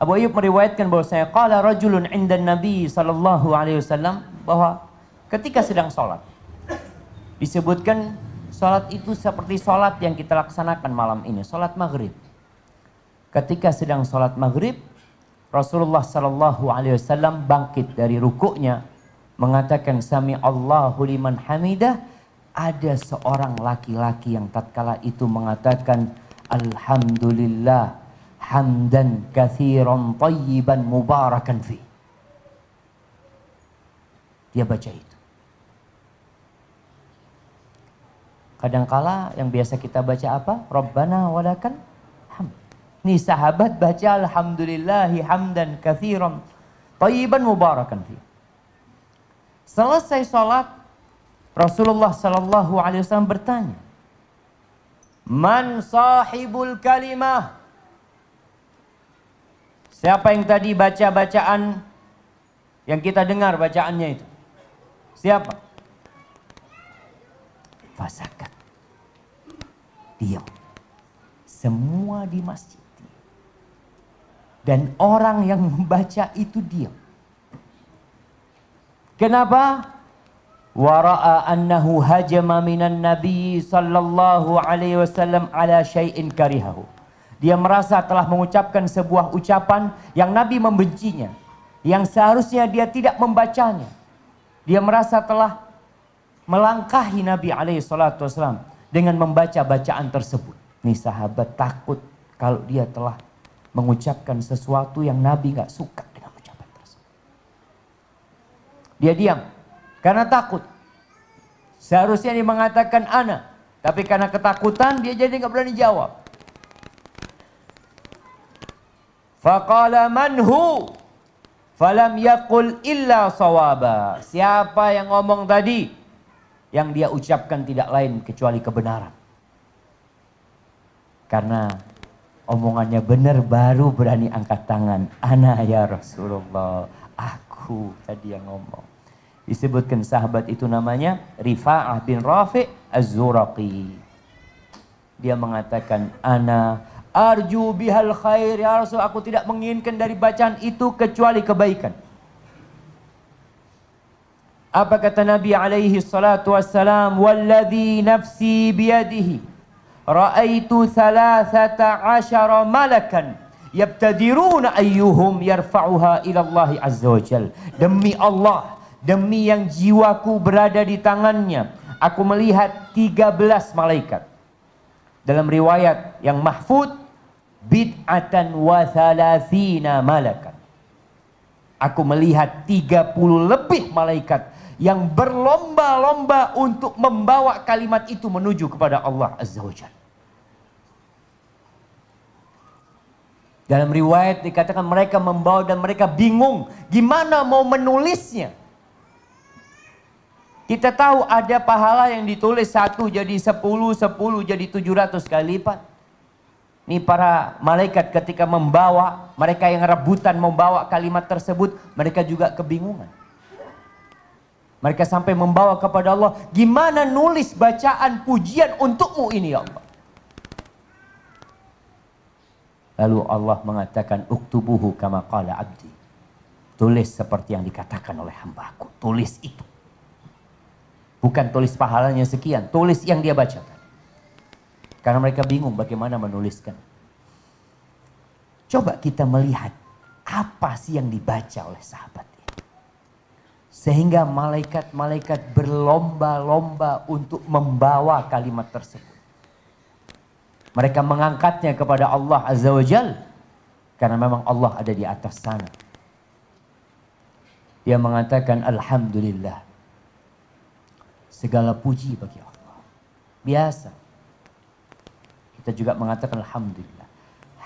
Abu Ayyub meriwayatkan bahwasanya qala rajulun 'inda Nabi sallallahu alaihi wasallam, bahwa ketika sedang sholat disebutkan sholat itu seperti sholat yang kita laksanakan malam ini, sholat maghrib. Ketika sedang sholat maghrib, Rasulullah sallallahu alaihi wasallam bangkit dari rukuknya mengatakan sami Allahu liman hamidah. Ada seorang laki-laki yang tatkala itu mengatakan alhamdulillah hamdan katsiran thayyiban mubarakan fi. Dia baca itu. Kadangkala yang biasa kita baca apa? Rabbana walakal hamd. Nih sahabat baca alhamdulillahi hamdan katsiran thayyiban mubarakan fi. Selesai sholat, Rasulullah sallallahu alaihi wasallam bertanya, "Man sahibul kalimah?" Siapa yang tadi baca bacaan yang kita dengar bacaannya itu? Siapa? Fasakat. Diam. Semua di masjid. Dan orang yang membaca itu diam. Kenapa? Wara'a annahu hajama minan nabi sallallahu alaihi wasallam ala syai'in karihahu. Dia merasa telah mengucapkan sebuah ucapan yang Nabi membencinya, yang seharusnya dia tidak membacanya. Dia merasa telah melangkahi Nabi alaihi salatu wasallam dengan membaca bacaan tersebut. Nih sahabat takut kalau dia telah mengucapkan sesuatu yang Nabi gak suka dengan ucapan tersebut. Dia diam karena takut. Seharusnya dia mengatakan ana, tapi karena ketakutan dia jadi nggak berani jawab. Faqala manhu falam yaqul illa sawaba. Siapa yang ngomong tadi? Yang dia ucapkan tidak lain kecuali kebenaran. Karena omongannya benar baru berani angkat tangan. Ana ya Rasulullah, aku tadi yang ngomong. Disebutkan sahabat itu namanya Rifa'ah bin Rafi' Az-Zuraqi. Dia mengatakan, ana arju bihal khair ya Rasul, aku tidak menginginkan dari bacaan itu kecuali kebaikan. Apa kata Nabi alaihi salatu wassalam? Walladhi nafsi biyadihi ra'aitu 13 malakan yabtadiruna ayyuhum yarfa'uha ila Allah azza wa jal. Demi Allah, demi yang jiwaku berada di tangannya, aku melihat 13 malaikat. Dalam riwayat yang mahfud, bid'atan wa thalathina malakan. Aku melihat 30 lebih malaikat yang berlomba-lomba untuk membawa kalimat itu menuju kepada Allah azza wa jalla. Dalam riwayat dikatakan mereka membawa dan mereka bingung gimana mau menulisnya. Kita tahu ada pahala yang ditulis 1 jadi 10, 10 jadi 700 kali lipat. Ini para malaikat ketika membawa, mereka yang rebutan membawa kalimat tersebut, mereka juga kebingungan. Mereka sampai membawa kepada Allah, gimana nulis bacaan pujian untukmu ini ya Allah. Lalu Allah mengatakan, uktubuhu kama qala abdi. Tulis seperti yang dikatakan oleh hambaku. Tulis itu. Bukan tulis pahalanya sekian, tulis yang dia bacakan. Karena mereka bingung bagaimana menuliskan. Coba kita melihat apa sih yang dibaca oleh sahabat ini. Sehingga malaikat-malaikat berlomba-lomba untuk membawa kalimat tersebut. Mereka mengangkatnya kepada Allah Azza wa Jal. Karena memang Allah ada di atas sana. Dia mengatakan alhamdulillah. Segala puji bagi Allah. Biasa. Kita juga mengatakan alhamdulillah.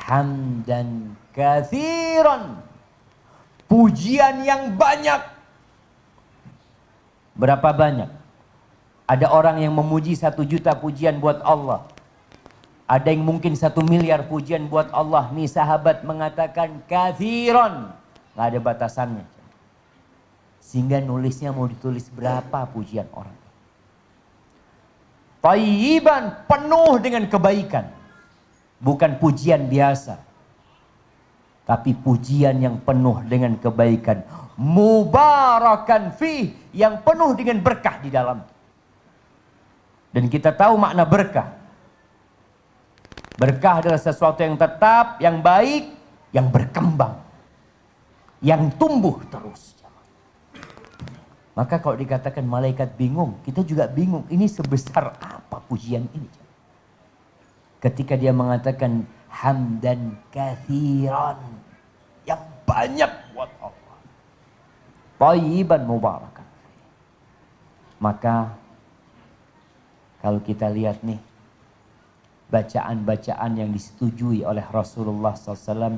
Hamdan katsiran. Pujian yang banyak. Berapa banyak? Ada orang yang memuji 1 juta pujian buat Allah. Ada yang mungkin 1 miliar pujian buat Allah. Nih sahabat mengatakan katsiran. Nggak ada batasannya. Sehingga nulisnya mau ditulis berapa pujian orang. Thayyiban, penuh dengan kebaikan. Bukan pujian biasa. tapi pujian yang penuh dengan kebaikan. Mubarakan fih, yang penuh dengan berkah di dalam. Dan kita tahu makna berkah. Berkah adalah sesuatu yang tetap, yang baik, yang berkembang, yang tumbuh terus. Maka kalau dikatakan malaikat bingung, kita juga bingung. Ini sebesar apa pujian ini? Ketika dia mengatakan hamdan kathiran, yang banyak buat Allah, thayyiban mubarakan. Maka kalau kita lihat nih, bacaan-bacaan yang disetujui oleh Rasulullah SAW,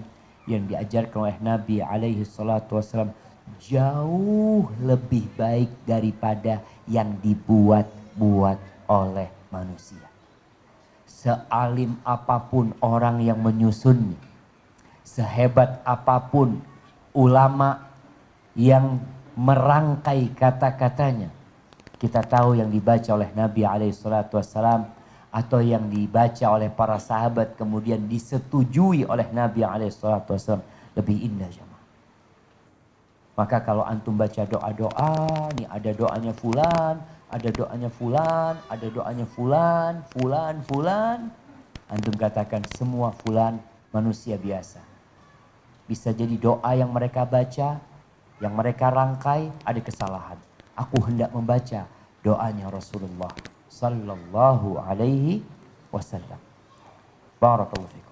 yang diajarkan oleh Nabi alaihi salatu wassalam, jauh lebih baik daripada yang dibuat-buat oleh manusia. Sealim apapun orang yang menyusunnya, sehebat apapun ulama yang merangkai kata-katanya, kita tahu yang dibaca oleh Nabi SAW atau yang dibaca oleh para sahabat kemudian disetujui oleh Nabi SAW lebih indah jemaah. Maka kalau antum baca doa-doa, nih ada doanya fulan, ada doanya fulan, ada doanya fulan, fulan. Antum katakan semua fulan manusia biasa. Bisa jadi doa yang mereka baca, yang mereka rangkai ada kesalahan. Aku hendak membaca doanya Rasulullah sallallahu alaihi wasallam. Barakallahu fikum.